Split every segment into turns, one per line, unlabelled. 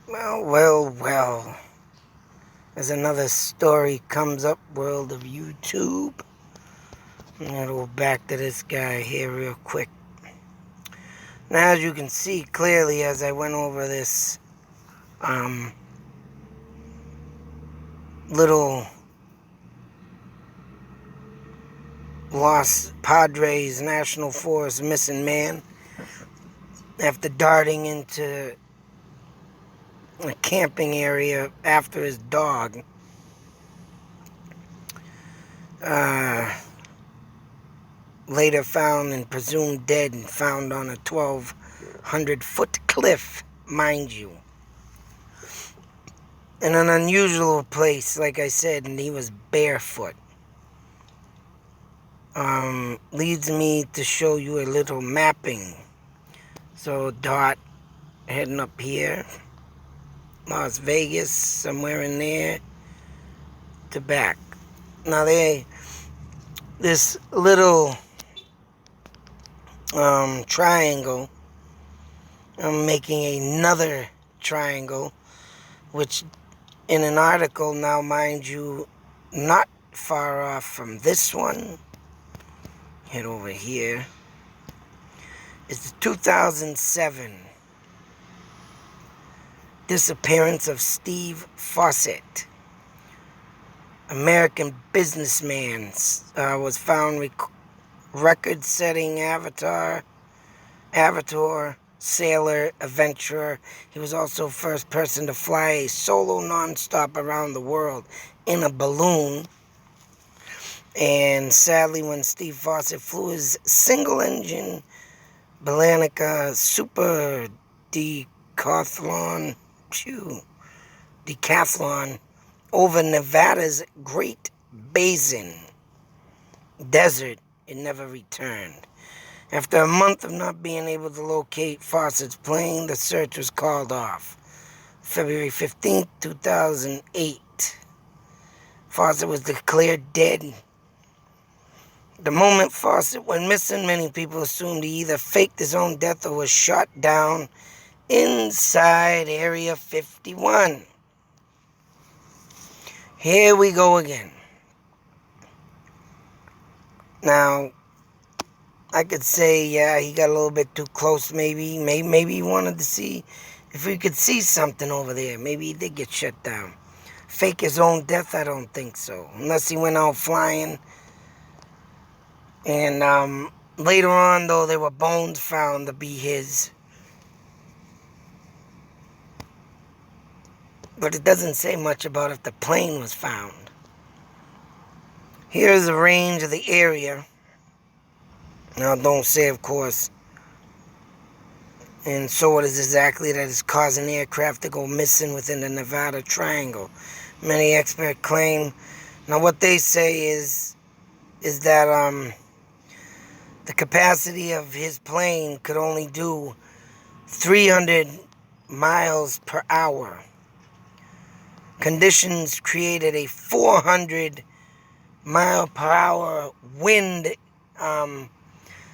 Well. As another story comes up, world of YouTube. I'm gonna go back to this guy here real quick. Now, as you can see clearly as I went over this little Los Padres National Forest missing man after darting into a camping area after his dog. Later found and presumed dead and found on a 1,200-foot cliff, mind you. In an unusual place, like I said, and he was barefoot. Leads me to show you a little mapping. So dot heading up here, Las Vegas, somewhere in there, to back. Now this little triangle, I'm making another triangle, which in an article now, mind you, not far off from this one, head over here, is the 2007 disappearance of Steve Fawcett. American businessman, was found record-setting avatar, sailor, adventurer. He was also first person to fly a solo non-stop around the world in a balloon. And sadly, when Steve Fawcett flew his single-engine Balanica Super Decathlon over Nevada's Great Basin Desert, it never returned. After a month of not being able to locate Fawcett's plane, the search was called off. February 15th, 2008. Fawcett was declared dead. The moment Fawcett went missing, many people assumed he either faked his own death or was shot down inside Area 51. Here we go again. Now, I could say, yeah, he got a little bit too close, maybe he wanted to see if we could see something over there. Maybe he did get shut down. Fake his own death? I don't think so. Unless he went out flying. And later on, though, there were bones found to be his. But it doesn't say much about if the plane was found. Here's the range of the area. Now, don't say, of course, and so what is exactly that is causing aircraft to go missing within the Nevada Triangle. Many experts claim, now what they say is that the capacity of his plane could only do 300 miles per hour. Conditions created a 400 mile per hour wind,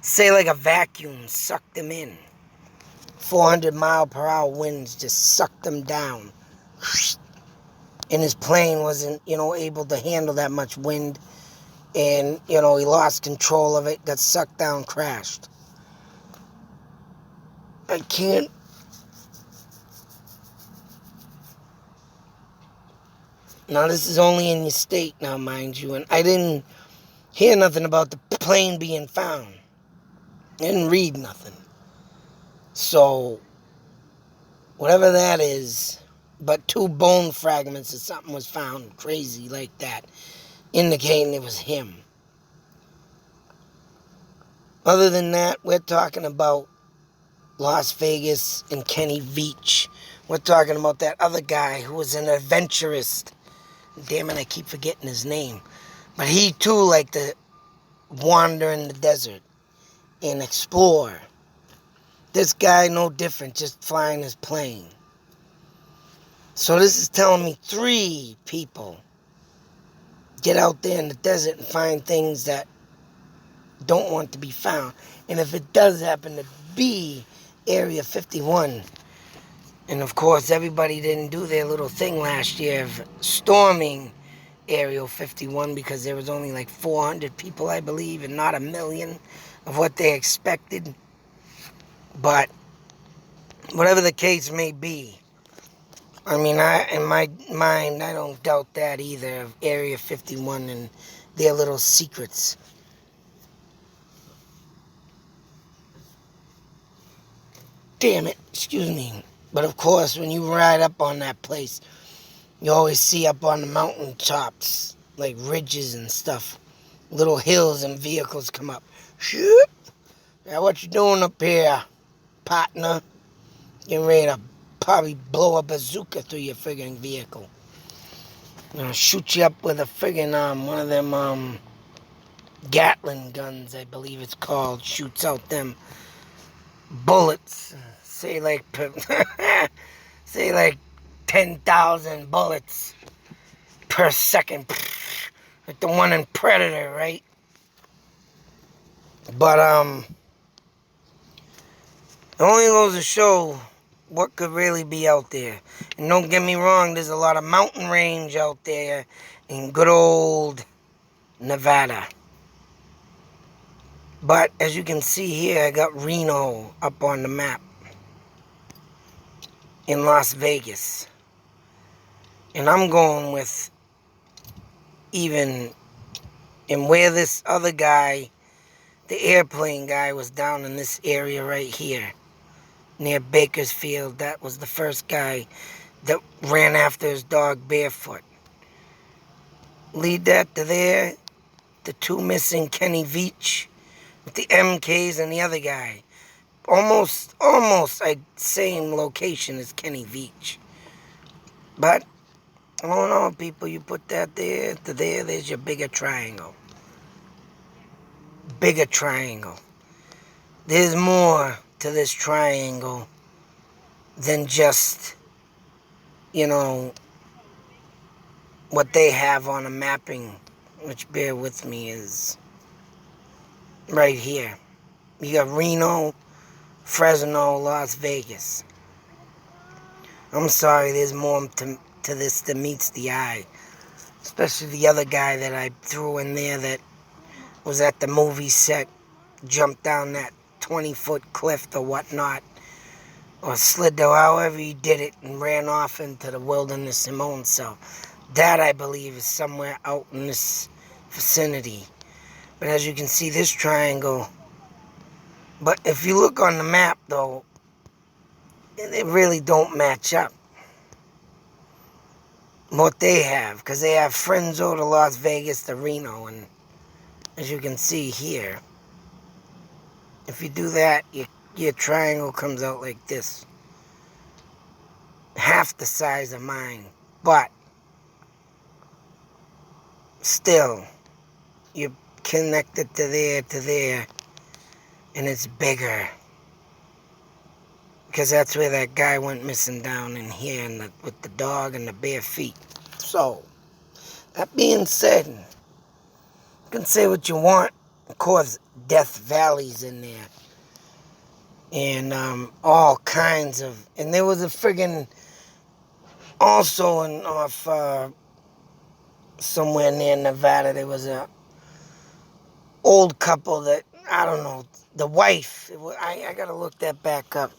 say like a vacuum sucked them in. 400 mile per hour winds just sucked them down. And his plane wasn't, able to handle that much wind. And, he lost control of it, got sucked down, crashed. I can't. Now, this is only in your state now, mind you. And I didn't hear nothing about the plane being found. I didn't read nothing. So, whatever that is, but 2 bone fragments or something was found crazy like that, indicating it was him. Other than that, we're talking about Las Vegas and Kenny Veach. We're talking about that other guy who was an adventurist. Damn it, I keep forgetting his name. But he too liked to wander in the desert and explore. This guy, no different, just flying his plane. So this is telling me 3 people get out there in the desert and find things that don't want to be found. And if it does happen to be Area 51, And of course, everybody didn't do their little thing last year of storming Area 51 because there was only like 400 people, I believe, and not a million of what they expected. But whatever the case may be, I mean, in my mind, I don't doubt that either of Area 51 and their little secrets. Damn it, excuse me. But of course, when you ride up on that place, you always see up on the mountain tops, like ridges and stuff, little hills and vehicles come up. Shoot! Now what you doing up here, partner? Getting ready to probably blow a bazooka through your friggin' vehicle. Shoot you up with a friggin' one of them Gatling guns, I believe it's called. Shoots out them bullets. Say like say like 10,000 bullets per second, like the one in Predator, right? But it only goes to show what could really be out there. And don't get me wrong, there's a lot of mountain range out there in good old Nevada. But as you can see here, I got Reno up on the map in Las Vegas. And I'm going with even in where this other guy, the airplane guy, was down in this area right here near Bakersfield. That was the first guy that ran after his dog barefoot. Lead that to there. The two missing Kenny Veach with the MKs and the other guy. Almost same location as Kenny Veach. But, I don't know, people, you put that there to there, there's your bigger triangle. Bigger triangle. There's more to this triangle than just, you know, what they have on a mapping, which, bear with me, is right here. You got Reno, Fresno, Las Vegas. I'm sorry, there's more to this than meets the eye. Especially the other guy that I threw in there that was at the movie set, jumped down that 20-foot cliff or whatnot, or slid though, however he did it, and ran off into the wilderness himself. That, I believe, is somewhere out in this vicinity. But as you can see, this triangle, but if you look on the map, though, they really don't match up what they have, because they have Fresno to Las Vegas to Reno, and as you can see here, if you do that, your triangle comes out like this. Half the size of mine, but still, you're connected to there, and it's bigger. Because that's where that guy went missing down in here with the dog and the bare feet. So, that being said, you can say what you want. Of course, Death Valley's in there. And all kinds of... And there was a friggin... Also off somewhere near Nevada, there was a old couple that, I don't know, the wife, I gotta look that back up.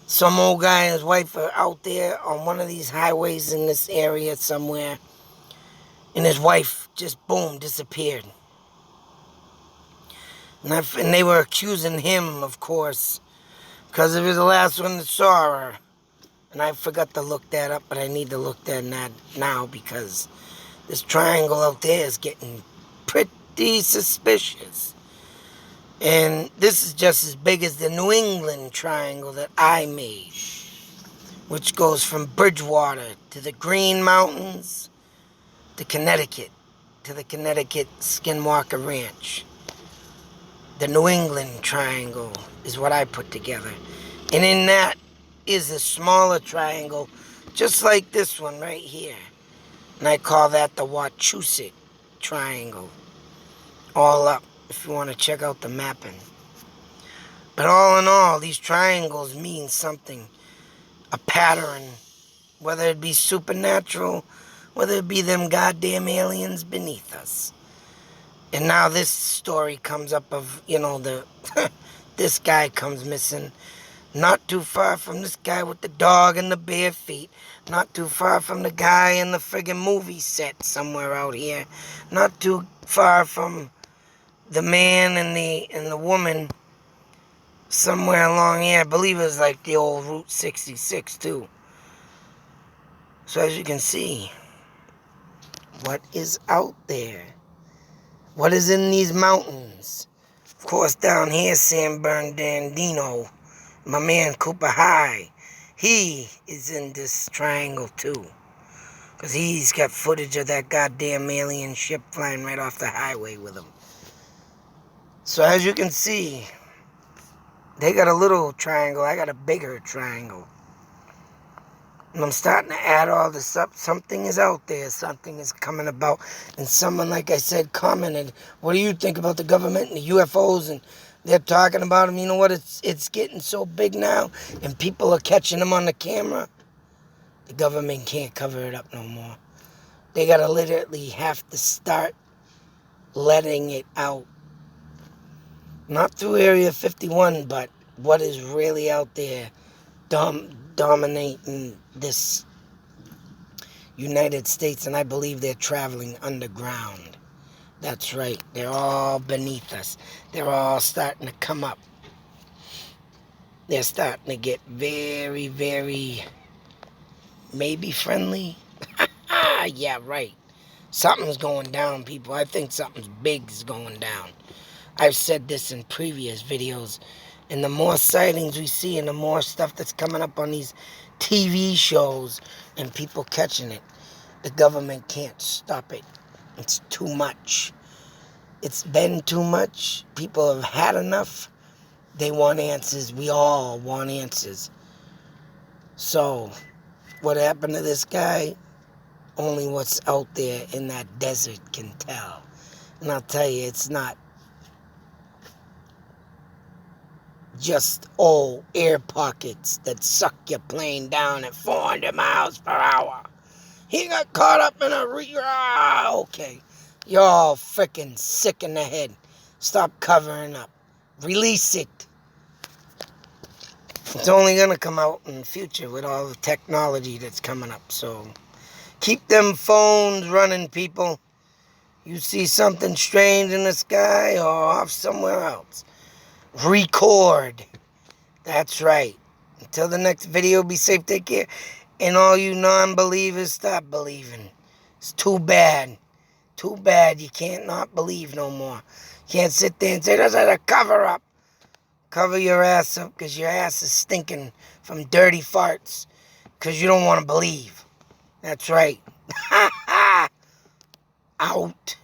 Some old guy and his wife are out there on one of these highways in this area somewhere, and his wife just, boom, disappeared. And they were accusing him, of course, because he was the last one that saw her. And I forgot to look that up, but I need to look that now because this triangle out there is getting pretty suspicious. And this is just as big as the New England triangle that I made, which goes from Bridgewater to the Green Mountains to Connecticut, to the Connecticut Skinwalker Ranch. The New England triangle is what I put together. And in that is a smaller triangle, just like this one right here. And I call that the Wachusett triangle. All up, if you want to check out the mapping. But all in all, these triangles mean something. a pattern, whether it be supernatural, whether it be them goddamn aliens beneath us. And now this story comes up of, the this guy comes missing. Not too far from this guy with the dog and the bare feet. Not too far from the guy in the friggin' movie set somewhere out here. Not too far from the man and the woman somewhere along here. I believe it was like the old Route 66 too. So as you can see, what is out there? What is in these mountains? Of course, down here, San Bernardino, my man Cooper High, he is in this triangle too. Because he's got footage of that goddamn alien ship flying right off the highway with him. So as you can see, they got a little triangle, I got a bigger triangle. And I'm starting to add all this up. Something is out there. Something is coming about. And someone, like I said, commented, what do you think about the government and the UFOs? And they're talking about them. You know what? It's getting so big now. And people are catching them on the camera. The government can't cover it up no more. They got to literally have to start letting it out. Not through Area 51, but what is really out there dominating this United States, and I believe they're traveling underground. That's right. They're all beneath us. They're all starting to come up. They're starting to get very, very maybe friendly. Yeah, right. Something's going down, people. I think something's big is going down. I've said this in previous videos. And the more sightings we see and the more stuff that's coming up on these TV shows and people catching it, the government can't stop it. It's too much. It's been too much. People have had enough. They want answers. We all want answers. So, what happened to this guy? Only what's out there in that desert can tell. And I'll tell you, it's not just air pockets that suck your plane down at 400 miles per hour. He got caught up in a okay. You're all freaking sick in the head. Stop covering up. Release it. It's only gonna come out in the future with all the technology that's coming up. So keep them phones running, people. You see something strange in the sky or off somewhere else, record. That's right. Until the next video, be safe, take care. And all you non-believers, stop believing. It's too bad. Too bad you can't not believe no more. You can't sit there and say, that's a cover-up. Cover your ass up because your ass is stinking from dirty farts because you don't want to believe. That's right. Out.